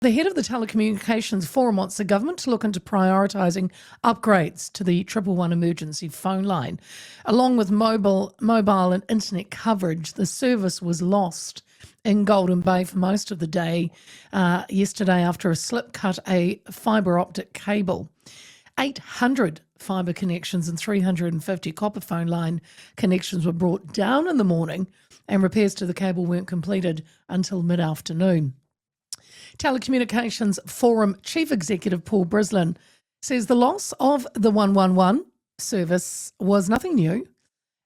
The head of the Telecommunications Forum wants the government to look into prioritising upgrades to the 111 emergency phone line. Along with mobile and internet coverage, the service was lost in Golden Bay for most of the day yesterday after a slip cut a fibre optic cable. 800 fibre connections and 350 copper phone line connections were brought down in the morning, and repairs to the cable weren't completed until mid-afternoon. Telecommunications Forum Chief Executive Paul Brislen says the loss of the 111 service was nothing new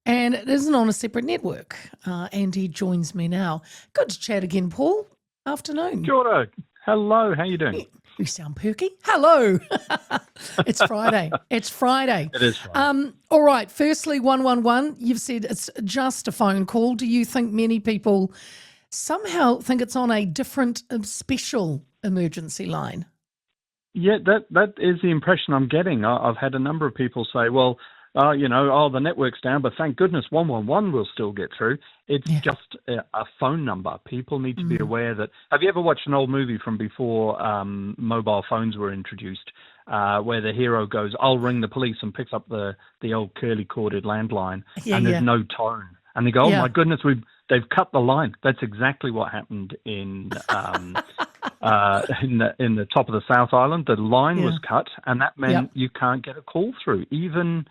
and it isn't on a separate network. And he joins me now. Good to chat again, Paul. Afternoon. Kia ora. Hello, how you doing? You sound perky. Hello. It's Friday. It's Friday. It is Friday. All right. Firstly, 111, you've said it's just a phone call. Do you think many people somehow think it's on a different special emergency line? Yeah, that is the impression I'm getting. I've had a number of people say, well, the network's down, but thank goodness 111 will still get through. It's just a phone number. People need to be aware that. Have you ever watched an old movie from before mobile phones were introduced, where the hero goes, I'll ring the police, and picks up the old curly-corded landline, and there's no tone. And they go, oh, my goodness, they've cut the line. That's exactly what happened in the top of the South Island. The line was cut, and that meant you can't get a call through. Even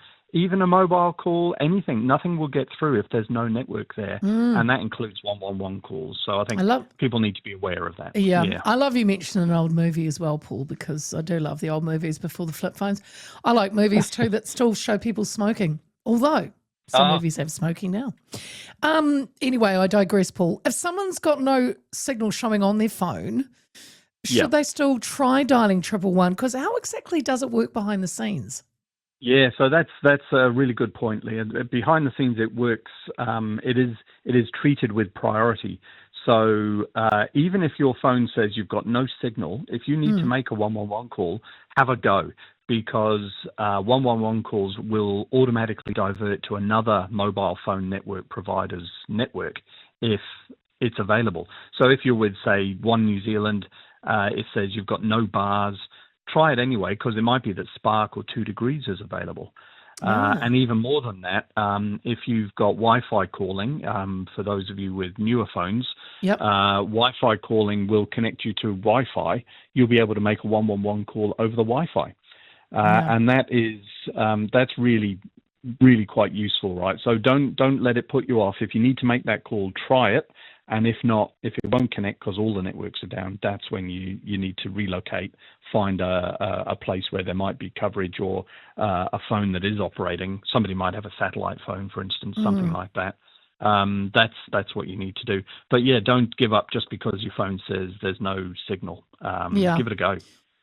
a mobile call, anything, nothing will get through if there's no network there. And that includes 111 calls. So I think people need to be aware of that. Yeah. I love you mentioning an old movie as well, Paul, because I do love the old movies before the flip phones. I like movies too that still show people smoking, although some movies have smoking now. Anyway, I digress, Paul. If someone's got no signal showing on their phone, should they still try dialing 111? Because how exactly does it work behind the scenes? Yeah, so that's a really good point, Leah. Behind the scenes, it works. It is treated with priority. So even if your phone says you've got no signal, if you need to make a 111 call, have a go, because 111 calls will automatically divert to another mobile phone network provider's network if it's available. So if you're with, say, One New Zealand, it says you've got no bars. Try it anyway, because it might be that Spark or 2 Degrees is available. And even more than that, if you've got Wi-Fi calling, for those of you with newer phones, Wi-Fi calling will connect you to Wi-Fi. You'll be able to make a 111 call over the Wi-Fi. And that's really, really quite useful, right? So don't let it put you off. If you need to make that call, try it. And if not, if it won't connect because all the networks are down, that's when you need to relocate, find a place where there might be coverage, or a phone that is operating. Somebody might have a satellite phone, for instance, something like that. That's what you need to do. But yeah, don't give up just because your phone says there's no signal. Give it a go.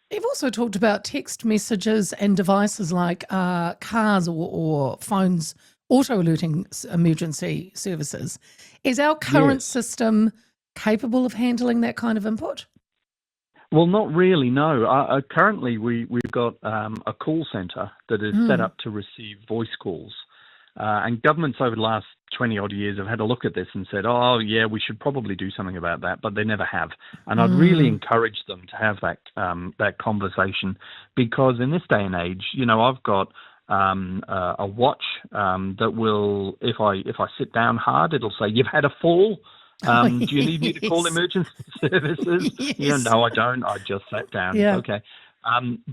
You've also talked about text messages and devices like cars or phones auto-alerting emergency services. Is our current system capable of handling that kind of input? Well, not really, no. Currently, we've got a call centre that is set up to receive voice calls. And governments over the last 20-odd years have had a look at this and said, oh, yeah, we should probably do something about that, but they never have. And I'd really encourage them to have that conversation, because in this day and age, I've got a watch that will, if I sit down hard, it'll say, you've had a fall. Do you need me to call emergency services? No, I don't. I just sat down. Okay.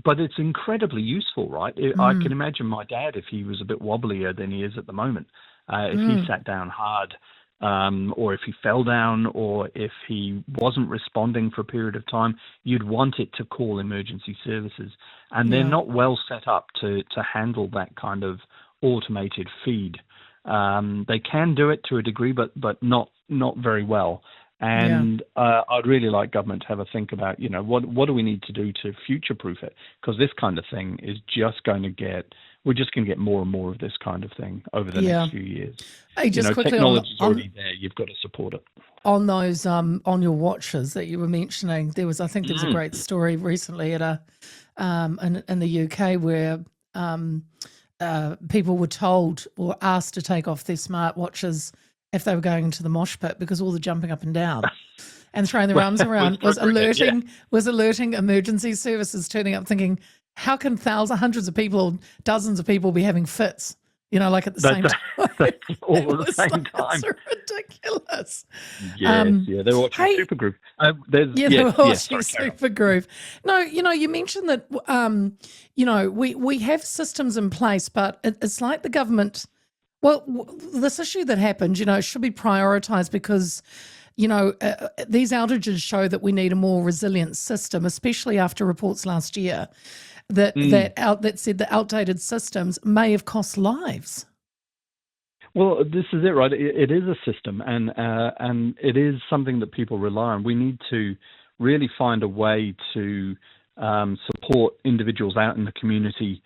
But it's incredibly useful, right? I can imagine my dad, if he was a bit wobblier than he is at the moment, if he sat down hard, or if he fell down, or if he wasn't responding for a period of time, you'd want it to call emergency services. And they're not well set up to handle that kind of automated feed. They can do it to a degree, but not very well. And I'd really like government to have a think about, what do we need to do to future-proof it? Because this kind of thing is just going to we're just going to get more and more of this kind of thing over the next few years. Hey, just quickly, technology's already there. You've got to support it. On those, on your watches that you were mentioning, there was a great story recently at in the UK where people were told or asked to take off their smart watches if they were going into the mosh pit because all the jumping up and down. and throwing their arms around was appropriate, yeah. alerting emergency services turning up thinking, how can thousands, hundreds of people, or dozens of people be having fits? Like at the same time. That's all at the same It's time. ridiculous. Yes, they're watching Hey, Supergroup. they're watching Sorry, Super Groove. No, you mentioned that, we have systems in place, but it's like the government. Well, this issue that happened, should be prioritised because, these outages show that we need a more resilient system, especially after reports last year that said that outdated systems may have cost lives. Well, this is it, right? It is a system, and it is something that people rely on. We need to really find a way to support individuals out in the community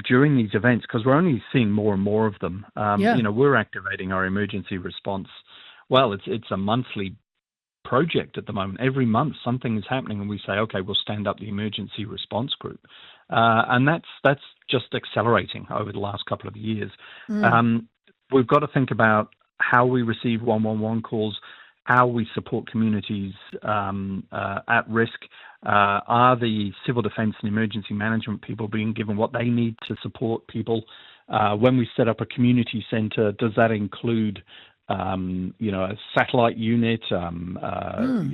during these events, because we're only seeing more and more of them. We're activating our emergency response. Well, it's a monthly project at the moment. Every month something is happening, and we say, okay, we'll stand up the emergency response group, and that's just accelerating over the last couple of years. We've got to think about how we receive 111 calls, how we support communities at risk. Are the civil defence and emergency management people being given what they need to support people? When we set up a community centre, does that include a satellite unit, a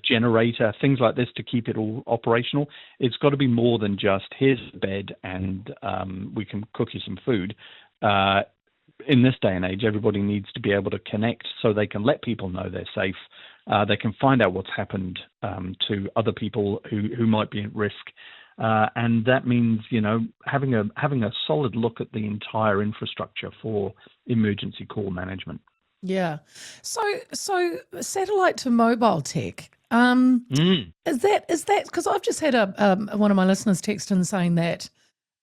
generator, things like this to keep it all operational? It's got to be more than just here's a bed and we can cook you some food. In this day and age, everybody needs to be able to connect so they can let people know they're safe. They can find out what's happened to other people who might be at risk. And that means, having a solid look at the entire infrastructure for emergency call management. Yeah. So satellite to mobile tech. Is that because I've just had one of my listeners text in saying that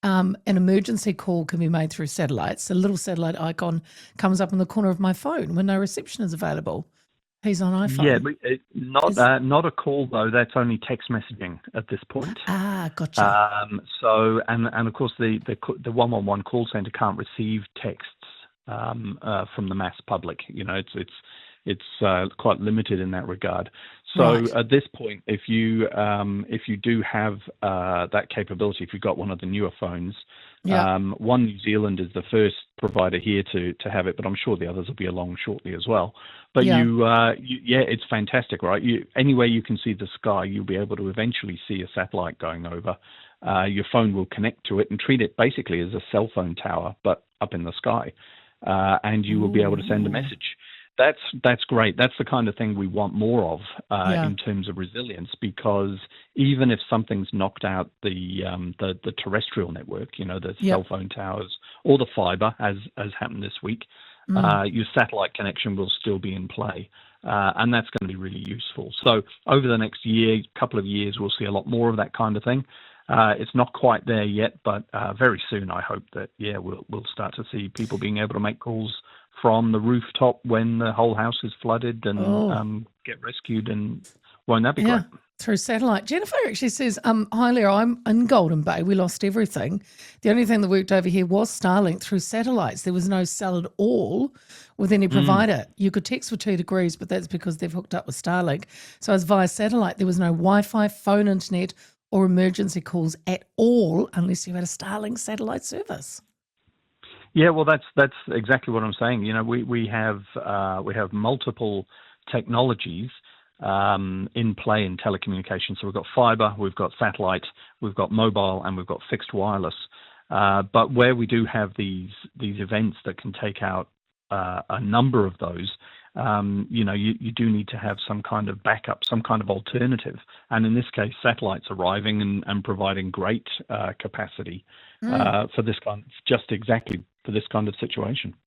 an emergency call can be made through satellites. A little satellite icon comes up in the corner of my phone when no reception is available. He's on iPhone. Yeah, but not a call though. That's only text messaging at this point. Gotcha. So of course the 111 call center can't receive texts from the mass public. It's quite limited in that regard. So at this point, if you do have that capability, if you've got one of the newer phones, One New Zealand is the first provider here to have it, but I'm sure the others will be along shortly as well. But it's fantastic, right? Anywhere you can see the sky, you'll be able to eventually see a satellite going over. Your phone will connect to it and treat it basically as a cell phone tower, but up in the sky, and you will be able to send a message. That's great. That's the kind of thing we want more of in terms of resilience, because even if something's knocked out the terrestrial network, the cell phone towers or the fiber, as happened this week, your satellite connection will still be in play. And that's going to be really useful. So over the next couple of years, we'll see a lot more of that kind of thing. It's not quite there yet, but very soon I hope that, we'll start to see people being able to make calls from the rooftop when the whole house is flooded and get rescued. And won't that be great? Through satellite. Jennifer actually says, hi Leah, I'm in Golden Bay. We lost everything. The only thing that worked over here was Starlink through satellites. There was no cell at all with any provider. You could text for 2 degrees, but that's because they've hooked up with Starlink. So it's via satellite. There was no Wi-Fi, phone internet, or emergency calls at all unless you had a Starlink satellite service. Yeah, well, that's exactly what I'm saying. We have multiple technologies in play in telecommunications. So we've got fiber, we've got satellite, we've got mobile, and we've got fixed wireless. But where we do have these events that can take out a number of those, you do need to have some kind of backup, some kind of alternative. And in this case, satellites arriving and providing great capacity for this kind, just exactly for this kind of situation.